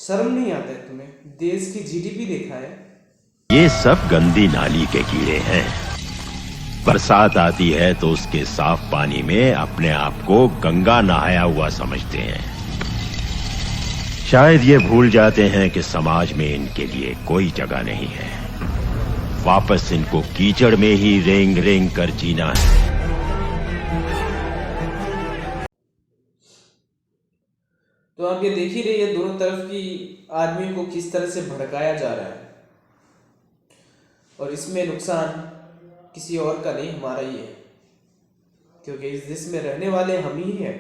शर्म नहीं आता है तुम्हें? देश की जीडीपी देखा है? ये सब गंदी नाली के कीड़े हैं। बरसात आती है तो उसके साफ पानी में अपने आप को गंगा नहाया हुआ समझते हैं। शायद ये भूल जाते हैं कि समाज में इनके लिए कोई जगह नहीं है। वापस इनको कीचड़ में ही रेंग रेंग कर जीना है। तो आप ये देख ही रही है दोनों तरफ की आदमी को किस तरह से भड़काया जा रहा है, और इसमें नुकसान किसी और का नहीं, हमारा ही है, क्योंकि इस देश में रहने वाले हम ही हैं।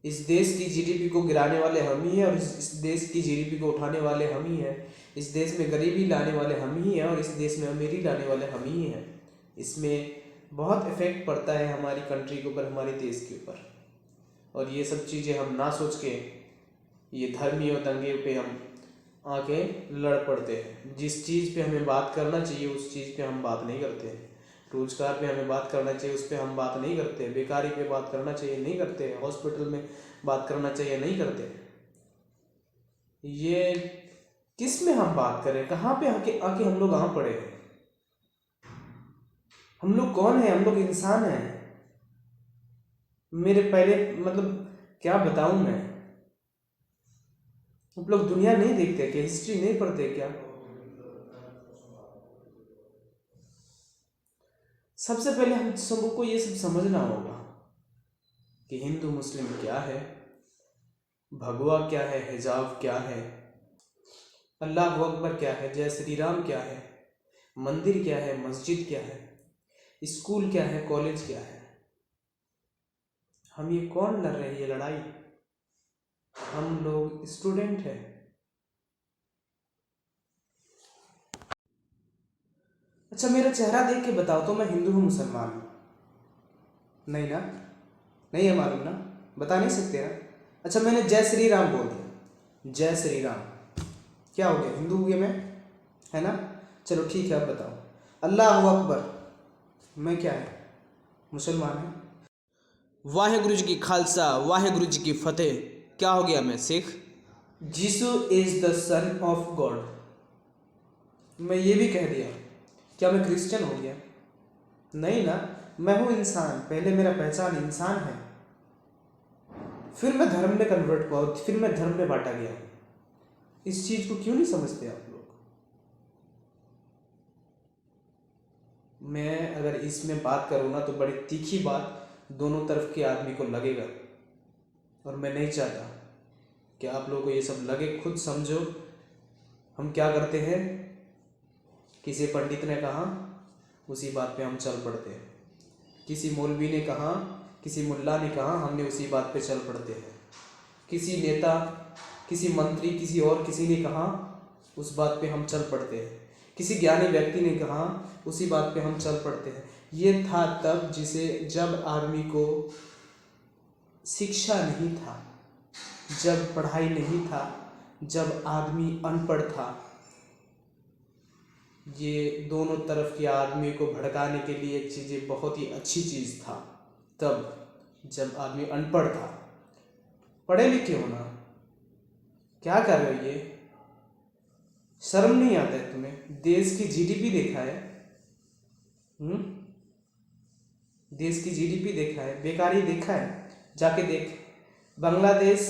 इस देश की जीडीपी को गिराने वाले हम ही हैं, और इस देश की जीडीपी को उठाने वाले हम ही हैं। इस देश में गरीबी लाने वाले हम ही हैं, और इस देश में अमीरी लाने वाले हम ही हैं। इसमें बहुत इफेक्ट पड़ता है हमारी कंट्री के ऊपर, हमारे देश के ऊपर। और ये सब चीज़ें हम ना सोच के ये धर्मी और दंगे पे हम आके लड़ पड़ते हैं। जिस चीज़ पे हमें बात करना चाहिए उस चीज़ पे हम बात नहीं करते हैं। रोजगार पे हमें बात करना चाहिए उस पे हम बात नहीं करते। बेकारी पे बात करना चाहिए नहीं करते। हॉस्पिटल में बात करना चाहिए नहीं करते। ये किस में हम बात करें? कहाँ पे आके आके हम लोग यहाँ पड़े हैं? हम लोग कौन है? हम लोग इंसान हैं। मेरे पहले क्या बताऊं मैं? आप लोग दुनिया नहीं देखते क्या? हिस्ट्री नहीं पढ़ते क्या? सबसे पहले हम सबको ये सब समझना होगा कि हिंदू मुस्लिम क्या है, भगवा क्या है, हिजाब क्या है, अल्लाह अकबर क्या है, जय श्री राम क्या है, मंदिर क्या है, मस्जिद क्या है, स्कूल क्या है, कॉलेज क्या है। हम ये कौन लड़ रहे हैं ये लड़ाई? हम लोग स्टूडेंट हैं। अच्छा, मेरा चेहरा देख के बताओ तो मैं हिंदू हूँ मुसलमान हूँ? नहीं ना? नहीं है मालूम ना? बता नहीं सकते ना? अच्छा, मैंने जय श्री राम बोल दिया, जय श्री राम, क्या हो गया? हिंदू हो गया मैं, है ना? चलो ठीक है, अब बताओ। अल्लाह अकबर, मैं क्या है? मुसलमान है। वाहेगुरु जी की खालसा, वाहेगुरु जी की फतेह, क्या हो गया? मैं Sikh. Jisshu is the son of God, मैं ये भी कह दिया, क्या मैं क्रिश्चियन हो गया? नहीं ना, मैं हूँ इंसान। पहले मेरा पहचान इंसान है, फिर मैं धर्म में कन्वर्ट हुआ, फिर मैं धर्म में बांटा गया। इस चीज को क्यों नहीं समझते आप लोग? मैं अगर इसमें बात करूँ ना तो बड़ी तीखी बात दोनों तरफ के आदमी को लगेगा, और मैं नहीं चाहता कि आप लोगों को ये सब लगे। खुद समझो हम क्या करते हैं। किसी पंडित ने कहा, उसी बात पे हम चल पड़ते हैं। किसी मौलवी ने कहा, किसी मुल्ला ने कहा, हमने उसी बात पे चल पड़ते हैं। किसी नेता, किसी मंत्री, किसी और किसी ने कहा, उस बात पे हम चल पड़ते हैं। किसी ज्ञानी व्यक्ति ने कहा, उसी बात पे हम चल पड़ते हैं। ये था तब जब आदमी को शिक्षा नहीं था, जब पढ़ाई नहीं था, जब आदमी अनपढ़ था। ये दोनों तरफ के आदमी को भड़काने के लिए चीज़ें बहुत ही अच्छी चीज़ था तब जब आदमी अनपढ़ था। पढ़े लिखे होना, क्या कर रहे हो ये? शर्म नहीं आता है तुम्हें? देश की जीडीपी देखा है? देश की जीडीपी देखा है? बेकारी देखा है? जाके देख। बांग्लादेश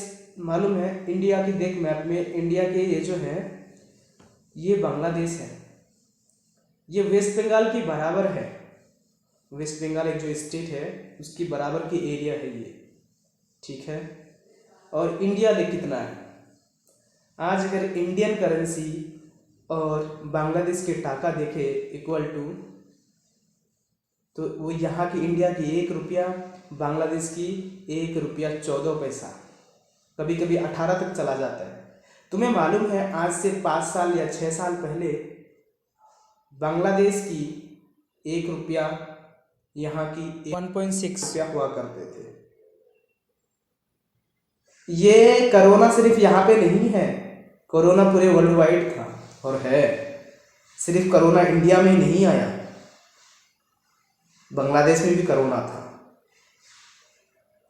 मालूम है? इंडिया की देख मैप में, इंडिया के ये जो है ये बांग्लादेश है। ये वेस्ट बंगाल की बराबर है। वेस्ट बंगाल एक जो स्टेट है उसकी बराबर की एरिया है ये, ठीक है? और इंडिया देख कितना है। आज अगर इंडियन करेंसी और बांग्लादेश के टाका देखे इक्वल टू, तो वो यहाँ की इंडिया की 1 रुपया, बांग्लादेश की 1 रुपया 14 पैसा, कभी कभी 18 तक चला जाता है। तुम्हें मालूम है आज से 5 साल या 6 साल पहले बांग्लादेश की 1 रुपया यहाँ की 1.6 रुपया हुआ करते थे। ये कोरोना सिर्फ यहाँ पे नहीं है, कोरोना पूरे वर्ल्ड वाइड था और है। सिर्फ कोरोना इंडिया में ही नहीं आया, बांग्लादेश में भी कोरोना था।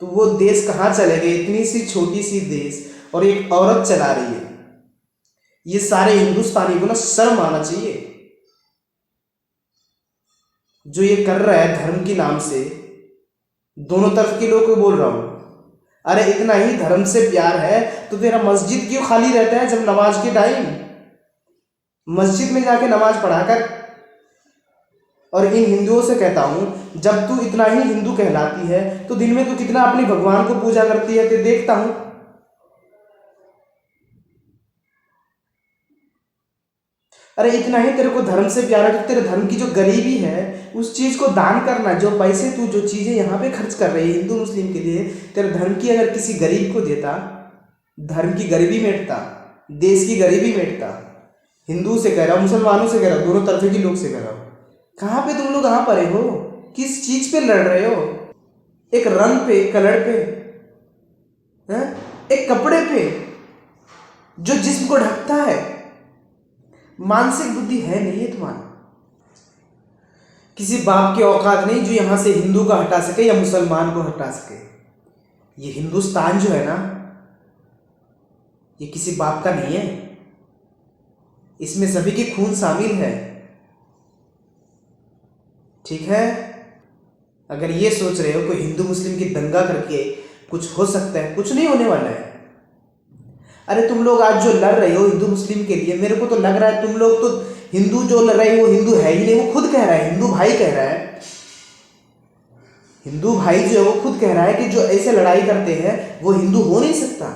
तो वो देश कहाँ चले गए? इतनी सी छोटी सी देश और एक औरत चला रही है। ये सारे हिंदुस्तानी को ना शर्म आना चाहिए। जो ये कर रहा है धर्म के नाम से, दोनों तरफ के लोग को बोल रहा हूं, अरे इतना ही धर्म से प्यार है तो तेरा मस्जिद क्यों खाली रहता है जब नमाज के टाइम? मस्जिद में जाके नमाज पढ़ा कर। और इन हिंदुओं से कहता हूं, जब तू इतना ही हिंदू कहलाती है तो दिन में तू कितना अपने भगवान को पूजा करती है, तो देखता हूं। अरे इतना ही तेरे को धर्म से प्यार है तो तेरे धर्म की जो गरीबी है उस चीज को दान करना। जो पैसे तू जो चीजें यहाँ पे खर्च कर रही है हिंदू मुस्लिम के लिए, तेरे धर्म की अगर किसी गरीब को देता, धर्म की गरीबी मिटता, देश की गरीबी मिटता। हिंदू से कह रहा हूं, मुसलमानों से कह रहा हूं, दोनों तरफ के लोग से कह रहा हूं। कहाँ पे तुम लोग कहाँ पड़े हो? किस चीज पे लड़ रहे हो? एक रंग पे, कलर पे, एक कपड़े पे जो जिस्म को ढकता है। मानसिक बुद्धि है नहीं है तुम्हारी। किसी बाप की औकात नहीं जो यहां से हिंदू को हटा सके या मुसलमान को हटा सके। ये हिंदुस्तान जो है ना, ये किसी बाप का नहीं है। इसमें सभी की खून शामिल है। ठीक है? अगर ये सोच रहे हो कोई हिंदू मुस्लिम की दंगा करके कुछ हो सकता है, कुछ नहीं होने वाला है। अरे तुम लोग आज जो लड़ रहे हो हिंदू मुस्लिम के लिए, मेरे को तो लग रहा है तुम लोग तो हिंदू जो लड़ रहे हो वो हिंदू है ही नहीं। वो खुद कह रहा है, हिंदू भाई कह रहा है, हिंदू भाई जो है वो खुद कह रहा है कि जो ऐसे लड़ाई करते हैं वो हिंदू हो नहीं सकता।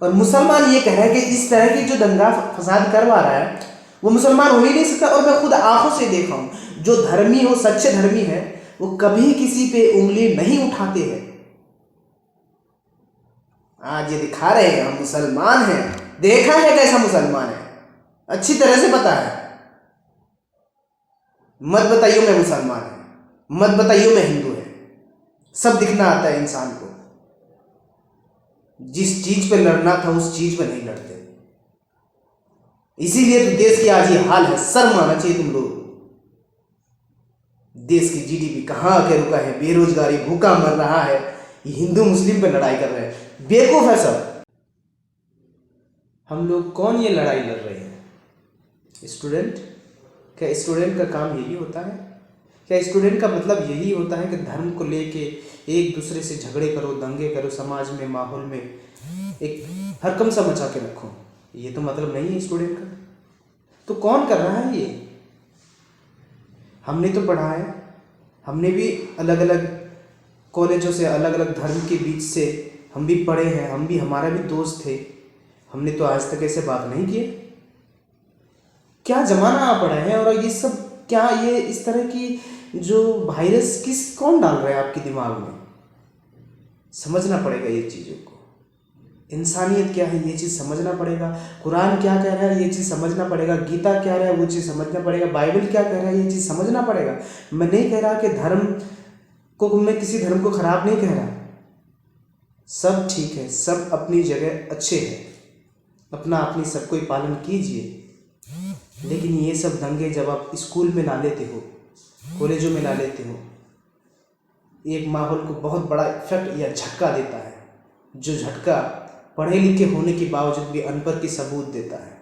और मुसलमान ये कह रहा है कि इस तरह की जो दंगा फसाद करवा रहा है वो मुसलमान हो ही नहीं सकता। और मैं खुद आंखों से देखा हूं, जो धर्मी हो, सच्चे धर्मी है, वो कभी किसी पे उंगली नहीं उठाते हैं। आज ये दिखा रहे हैं हम मुसलमान हैं, देखा है कैसा मुसलमान है, अच्छी तरह से पता है। मत बताइयो मैं मुसलमान है, मत बताइयो मैं हिंदू है, सब दिखना आता है इंसान को। जिस चीज पे लड़ना था उस चीज पे नहीं लड़ते। इसीलिए तो देश की आज ये हाल है। शर्म आना चाहिए तुम लोग। देश की जीडीपी कहां आके रुका है, बेरोजगारी भूखा मर रहा है, ये हिंदू मुस्लिम पे लड़ाई कर रहे हैं। बेवकूफ है सब। हम लोग कौन ये लड़ाई लड़ रहे हैं? स्टूडेंट? क्या स्टूडेंट का काम यही होता है? क्या स्टूडेंट का मतलब यही होता है कि धर्म को लेके एक दूसरे से झगड़े करो, दंगे करो, समाज में, माहौल में एक हरकम सा मचा के रखो? ये तो मतलब नहीं है स्टूडेंट का। तो कौन कर रहा है ये? हमने तो पढ़ा है, हमने भी अलग अलग कॉलेजों से, अलग अलग धर्म के बीच से हम भी पढ़े हैं, हम भी, हमारा भी दोस्त थे। हमने तो आज तक ऐसे बात नहीं किए। क्या जमाना आ पड़ा है? और ये सब क्या, ये इस तरह की जो वायरस कौन डाल रहा है आपके दिमाग में? समझना पड़ेगा ये चीज़ों को। इंसानियत क्या है ये चीज़ समझना पड़ेगा। कुरान क्या कह रहा है ये चीज़ समझना पड़ेगा। गीता क्या रहा है वो चीज़ समझना पड़ेगा। बाइबल क्या कह रहा है ये चीज़ समझना पड़ेगा। मैं नहीं कह रहा कि धर्म को, मैं किसी धर्म को खराब नहीं कह रहा। सब ठीक है, सब अपनी जगह अच्छे हैं, अपना अपनी सब कोई पालन कीजिए। लेकिन ये सब दंगे जब आप स्कूल में ला लेते हो, कॉलेजों में ला लेते हो, एक माहौल को बहुत बड़ा इफेक्ट या झटका देता है, जो झटका पढ़े लिखे होने के बावजूद भी अनपढ़ की सबूत देता है।